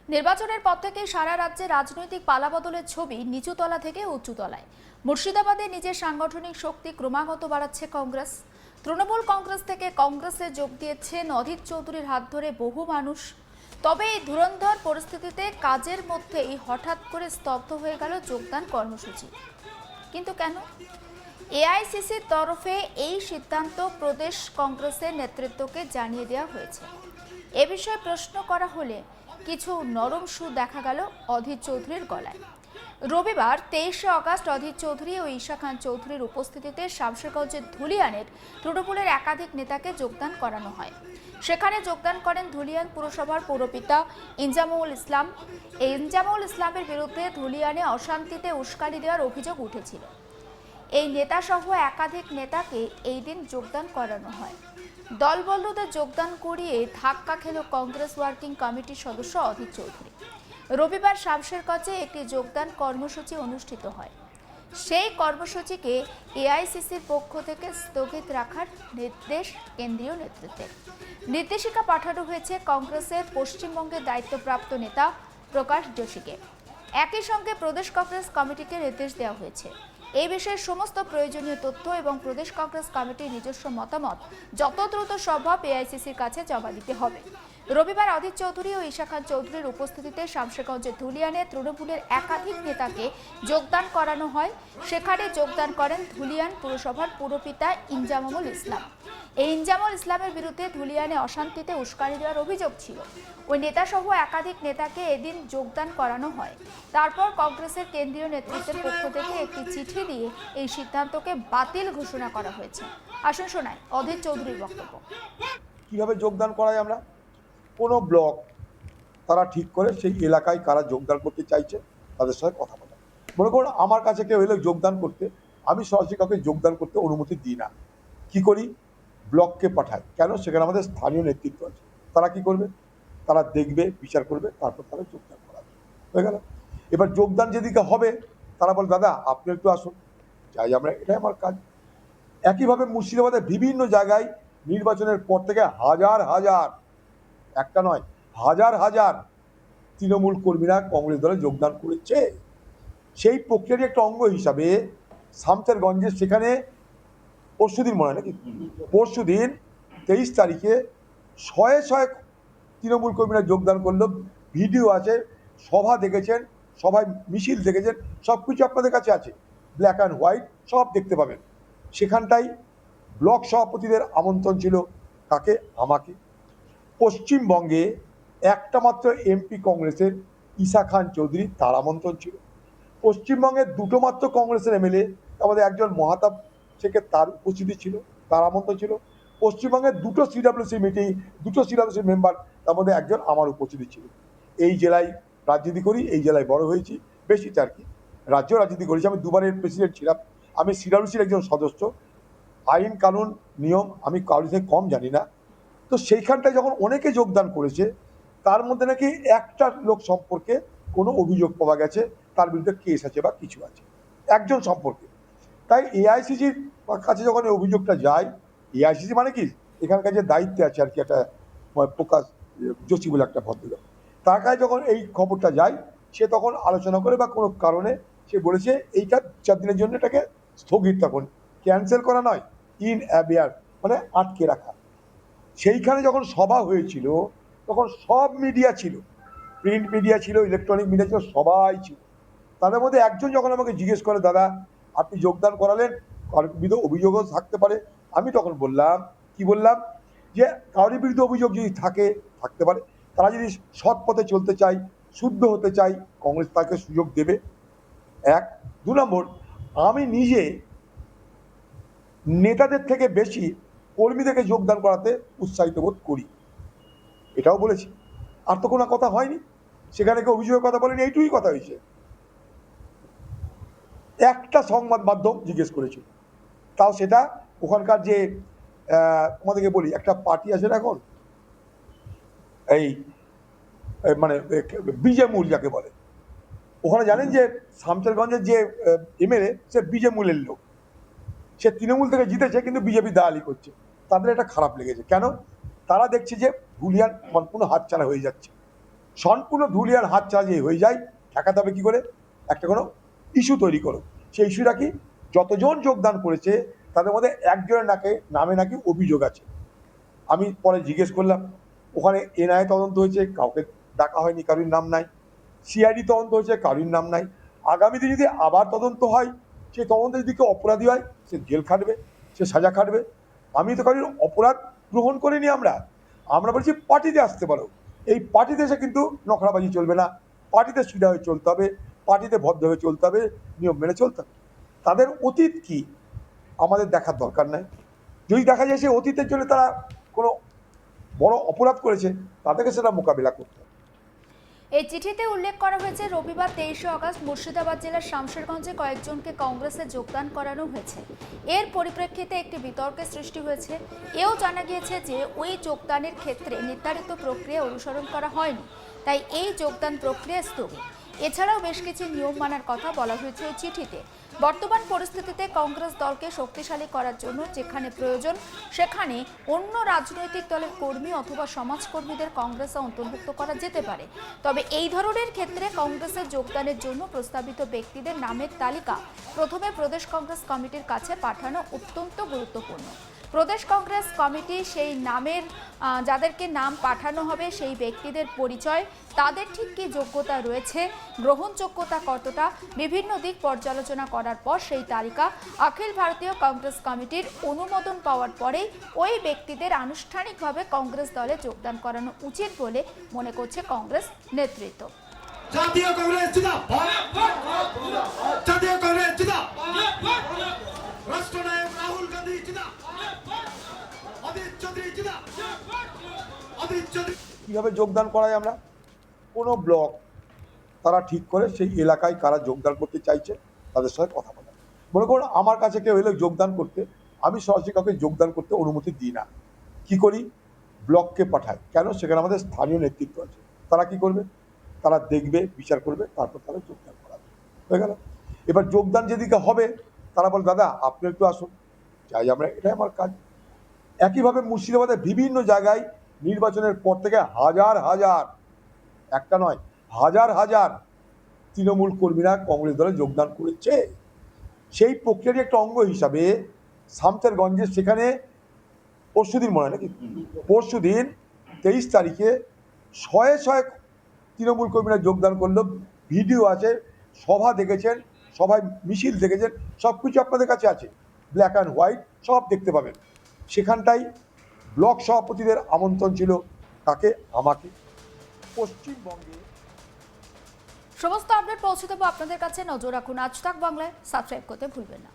নির্বাচনের পর থেকে সারা রাজ্যে রাজনৈতিক পালাবদলের ছবি নিচুতলা থেকে উঁচুতলায়। মুর্শিদাবাদে নিজের সাংগঠনিক শক্তি ক্রমাগত বাড়াচ্ছে কংগ্রেস। তৃণমূল কংগ্রেস থেকে কংগ্রেসে যোগ দিয়েছেন অধীর চৌধুরীর হাত ধরে বহু মানুষ। তবে এই ধুরন্ধর পরিস্থিতিতে কাজের মধ্যেই হঠাৎ করে স্তব্ধ হয়ে গেল যোগদান কর্মসূচি। কিন্তু কেন? এআইসিসির তরফে এই সিদ্ধান্ত প্রদেশ কংগ্রেসের নেতৃত্বকে জানিয়ে দেওয়া হয়েছে। এ বিষয়ে প্রশ্ন করা হলে কিছু নরম সুর দেখা গেল অধীর চৌধুরীর গলায়। রবিবার 23শে আগস্ট অধীর চৌধুরী ও ঈশা খান চৌধুরীর উপস্থিতিতে শামশেরগঞ্জের ধুলিয়ানের তৃণমূলের একাধিক নেতাকে যোগদান করানো হয়। সেখানে যোগদান করেন ধুলিয়ান পুরসভার পৌরপিতা ইনজামুল ইসলাম। এই ইনজামুল ইসলামের বিরুদ্ধে ধুলিয়ানে অশান্তিতে উস্কানি দেওয়ার অভিযোগ উঠেছিল। এই নেতাসহ একাধিক নেতাকে এই দিন যোগদান করানো হয়। দলবদলুদের যোগদান করিয়ে ধাক্কা খেল কংগ্রেস ওয়ার্কিং কমিটির সদস্য অধীর চৌধুরী। রবিবার শামশেরগঞ্জে একটি যোগদান কর্মসূচি অনুষ্ঠিত হয়। সেই কর্মসূচিকে এআইসিসির পক্ষ থেকে স্থগিত রাখার নির্দেশ কেন্দ্রীয় নেতৃত্বের। নির্দেশিকা পাঠানো হয়েছে কংগ্রেসের পশ্চিমবঙ্গের দায়িত্বপ্রাপ্ত নেতা প্রকাশ যোশীকে। একই সঙ্গে প্রদেশ কংগ্রেস কমিটিকে নির্দেশ দেওয়া হয়েছে এই বিষয়ে সমস্ত প্রয়োজনীয় তথ্য এবং প্রদেশ কংগ্রেস কমিটির নিজস্ব মতামত যত দ্রুত সম্ভব এআইসিসির কাছে জমা দিতে হবে। রবিবার অধীর চৌধুরী ও ঈশা খান চৌধুরীর উপস্থিতিতে শামশেরগঞ্জের ধুলিয়ানে তৃণমূলের একাধিক নেতাকে যোগদান করানো হয়। সেখানে যোগদান করেন ধুলিয়ান পুরসভার পুরপিতা ইনজামুল ইসলাম। এই ইনজামুল ইসলামের বিরুদ্ধে ধুলিয়ানে অশান্তিতে উস্কানি দেওয়ার অভিযোগ ছিল। ওই নেতাসহ একাধিক নেতাকে এদিন যোগদান করানো হয়। তারপর কংগ্রেসের কেন্দ্রীয় নেতৃত্বের পক্ষ থেকে একটি চিঠি দিয়ে এই সিদ্ধান্তকে বাতিল ঘোষণা করা হয়েছে। আসুন শোনায় অধীর চৌধুরীর বক্তব্য। কিভাবে যোগদান করাই আমরা কোনো ব্লক তারা ঠিক করে সেই এলাকায় কারা যোগদান করতে চাইছে তাদের সাথে কথা বলা। মনে করুন আমার কাছে কেউ এলে যোগদান করতে, আমি সরাসরি কাউকে যোগদান করতে অনুমতি দিই না। কি করি? ব্লককে পাঠাই। কেন? সেখানে আমাদের স্থানীয় নেতৃত্ব আছে। তারা কি করবে? তারা দেখবে, বিচার করবে, তারপর তারা যোগদান করাবে। হয়ে গেল। এবার যোগদান যেদিকে হবে তারা বলে দাদা আপনি একটু আসুন, যাই আমরা, এটাই আমার কাজ। একইভাবে মুর্শিদাবাদের বিভিন্ন জায়গায় নির্বাচনের পর থেকে হাজার হাজার, একটা নয় হাজার হাজার তৃণমূল কর্মীরা কংগ্রেস দলে যোগদান করেছে। সেই প্রক্রিয়ার একটা অঙ্গ হিসাবে শামশেরগঞ্জে সেখানে পরশুদিন মনে হয় নাকি, পরশুদিন 23 তারিখে শয়ে শয়ে তৃণমূল কর্মীরা যোগদান করলো। ভিডিও আছে, সভা দেখেছেন, সভায় মিছিল দেখেছেন, সব কিছু আপনাদের কাছে আছে, ব্ল্যাক অ্যান্ড হোয়াইট সব দেখতে পাবেন। সেখানটাই ব্লক সভাপতিদের আমন্ত্রণ ছিল। কাকে? আমাকে। পশ্চিমবঙ্গে একটা মাত্র এমপি কংগ্রেসের ঈশা খান চৌধুরী, তার আমন্ত্রণ ছিল। পশ্চিমবঙ্গের দুটো মাত্র কংগ্রেসের এমএলএ, আমাদের একজন মহাতাব থেকে তার উপস্থিতি ছিল, তার আমন্ত্রণ ছিল। পশ্চিমবঙ্গের দুটো সিডাব্লিউসি মিটিং, দুটো সিডাব্লিউসি মেম্বার, তার মধ্যে একজন আমার উপস্থিতি ছিল। এই জেলায় রাজনীতি করি, এই জেলায় বড় হয়েছি, বেশিটা আর কি। রাজ্য রাজনীতি করেছি, আমি দুবারের প্রেসিডেন্ট ছিলাম, আমি সিডাব্লিউসির একজন সদস্য। আইন কানুন নিয়ম আমি কারোর থেকে কম জানি না। তো সেইখানটায় যখন অনেকে যোগদান করেছে, তার মধ্যে নাকি একটা লোক সম্পর্কে কোনো অভিযোগ পাওয়া গেছে, তার বিরুদ্ধে কেস আছে বা কিছু আছে একজন সম্পর্কে। তাই এআইসিসির কাছে যখন এই অভিযোগটা যায়, এআইসিসি মানে কি এখানকার যে দায়িত্বে আছে আর কি, একটা প্রকাশ যোশী বলে একটা ভদ্রলোক, তার কাছে যখন এই খবরটা যায়, সে তখন আলোচনা করে বা কোনো কারণে সে বলেছে এইটা 4 দিনের জন্য এটাকে স্থগিত, তখন ক্যান্সেল করা নয়, ইন অ্যাবিয়ার মানে আটকে রাখা। সেইখানে যখন সভা হয়েছিল তখন সব মিডিয়া ছিল, প্রিন্ট মিডিয়া ছিল, ইলেকট্রনিক মিডিয়া ছিল, সবাই ছিল। তাদের মধ্যে একজন যখন আমাকে জিজ্ঞেস করে দাদা আপনি যোগদান করালেন, কারোর বিরুদ্ধে অভিযোগও থাকতে পারে, আমি তখন বললাম, কি বললাম, যে কারোর বিরুদ্ধে অভিযোগ যদি থাকতে পারে, তারা যদি সৎ পথে চলতে চায়, শুদ্ধ হতে চায়, কংগ্রেস তাকে সুযোগ দেবে। 1, 2 নম্বর, আমি নিজে নেতাদের থেকে বেশি কর্মীদেরকে যোগদান করাতে উৎসাহিত বোধ করি, এটাও বলেছি। আর তো কোনো কথা হয়নি, সেখানে কেউ অভিযোগের কথা বলেনি, এইটুকুই কথা হয়েছে। একটা সংবাদ মাধ্যম জিজ্ঞেস করেছিল, তাও সেটা ওখানকার যে তোমাদেরকে বলি, একটা পার্টি আছে না এখন, এই মানে বিজেমূল যাকে বলে, ওখানে জানেন যে শামশেরগঞ্জের যে এমএলএ সে বিজেমূলের লোক, সে তৃণমূল থেকে জিতেছে কিন্তু বিজেপি দালালি করছে। তাদের এটা খারাপ লেগেছে। কেন? তারা দেখছে যে ধুলিয়ান সম্পূর্ণ হাতছাড়া হয়ে যাচ্ছে। সম্পূর্ণ ধুলিয়ার হাত চালিয়ে হয়ে যায়, ঠেকাতে হবে কী করে? একটা কোনো ইস্যু তৈরি করো। সেই ইস্যুটা কি? যতজন যোগদান করেছে তাদের মধ্যে একজনের নামে নাকি অভিযোগ আছে। আমি পরে জিজ্ঞেস করলাম, ওখানে এনআইএ তদন্ত হয়েছে, কাউকে ডাকা হয়নি, কারোর নাম নাই। সিআইডি তদন্ত হয়েছে, কারোর নাম নাই। আগামীতে যদি আবার তদন্ত হয়, সেই তদন্তে যদি কেউ অপরাধী হয়, সে জেল খাটবে, সে সাজা খাটবে। আমি তো কারোর অপরাধ গ্রহণ করিনি। আমরা বলছি পার্টিতে আসতে পারো। এই পার্টিতে এসে কিন্তু নখরাবাজি চলবে না, পার্টিতে সুবিধা হয়ে চলতে হবে, পার্টিতে ভদ্র হয়ে চলতে হবে, নিয়ম মেনে চলতে হবে। তাদের অতীত কি আমাদের দেখার দরকার নাই। যদি দেখা যায় সে অতীতের জন্য তারা কোনো বড় অপরাধ করেছে, তাদেরকে সেটা মোকাবিলা করতে হবে। এই চিঠিতে উল্লেখ করা হয়েছে রবিবার 23শে আগস্ট মুর্শিদাবাদ জেলার শামশেরগঞ্জে কয়েকজনকে কংগ্রেসে যোগদান করানো হয়েছে। এর পরিপ্রেক্ষিতে একটি বিতর্কের সৃষ্টি হয়েছে। এও জানা গিয়েছে যে ওই যোগদানের ক্ষেত্রে নির্ধারিত প্রক্রিয়া অনুসরণ করা হয়নি, তাই এই যোগদান প্রক্রিয়া স্থগিত। এছাড়াও বেশ কিছু নিয়ম মানার কথা বলা হয়েছে ওই চিঠিতে। বর্তমান পরিস্থিতিতে কংগ্রেস দলকে শক্তিশালী করার জন্য যেখানে প্রয়োজন সেখানে অন্য রাজনৈতিক দলের কর্মী অথবা সমাজকর্মীদের কংগ্রেসে অন্তর্ভুক্ত করা যেতে পারে। তবে এই ধরনের ক্ষেত্রে কংগ্রেসে যোগদানের জন্য প্রস্তাবিত ব্যক্তিদের নামের তালিকা প্রথমে প্রদেশ কংগ্রেস কমিটির কাছে পাঠানো অত্যন্ত গুরুত্বপূর্ণ। প্রদেশ কংগ্রেস কমিটি সেই নামের যাদেরকে নাম পাঠানো হবে সেই ব্যক্তিদের পরিচয়, তাদের ঠিক কী যোগ্যতা রয়েছে, গ্রহণযোগ্যতা কতটা, বিভিন্ন দিক পর্যালোচনা করার পর সেই তালিকা অখিল ভারতীয় কংগ্রেস কমিটির অনুমোদন পাওয়ার পরেই ওই ব্যক্তিদের আনুষ্ঠানিকভাবে কংগ্রেস দলে যোগদান করানো উচিত বলে মনে করছে কংগ্রেস নেতৃত্ব। জাতীয় কংগ্রেস জিন্দাবাদ, জাতীয় কংগ্রেস জিন্দাবাদ, রাষ্ট্রনায়ক রাহুল গান্ধী জিন্দাবাদ, অধীর চৌধুরী জিন্দাবাদ, অধীর চৌধুরী। কীভাবে যোগদান করায় আমরা কোনো ব্লক তারা ঠিক করে সেই এলাকায় কারা যোগদান করতে চাইছে তাদের সাথে কথা বলা। মনে করুন আমার কাছে কেউ এলে যোগদান করতে, আমি সরাসরি কাউকে যোগদান করতে অনুমতি দিই না। কি করি? ব্লককে পাঠাই। কেন? সেখানে আমাদের স্থানীয় নেতৃত্ব আছে। তারা কি করবে? তারা দেখবে, বিচার করবে, তারপর তারা যোগদান করাবে। হয়ে গেল। এবার যোগদান যেদিকে হবে তারা বলে দাদা আপনি একটু আসুন, চাই আমরা, এটাই আমার কাজ। একইভাবে মুর্শিদাবাদের বিভিন্ন জায়গায় নির্বাচনের পর থেকে হাজার হাজার, একটা নয় হাজার হাজার তৃণমূল কর্মীরা কংগ্রেস দলে যোগদান করেছে। সেই প্রক্রিয়ার একটা অঙ্গ হিসাবে শামশেরগঞ্জে সেখানে পরশুদিন মনে হয় নাকি, পরশুদিন 23 তারিখে শয়ে শয়ে তৃণমূল কর্মীরা যোগদান করলো। ভিডিও আছে, সভা দেখেছেন, সভায় মিছিল দেখেছেন, সব কিছু আপনাদের কাছে আছে, ব্ল্যাক অ্যান্ড হোয়াইট সব দেখতে পাবেন। সেখানটাই ব্লক সভাপতিদের আমন্ত্রণ ছিল, তাকে আমাকে। পশ্চিমবঙ্গে সমস্ত আপডেট পৌঁছে দেবো আপনাদের কাছে, নজর রাখুন আজ তাক বাংলায়, সাবস্ক্রাইব করতে ভুলবেন না।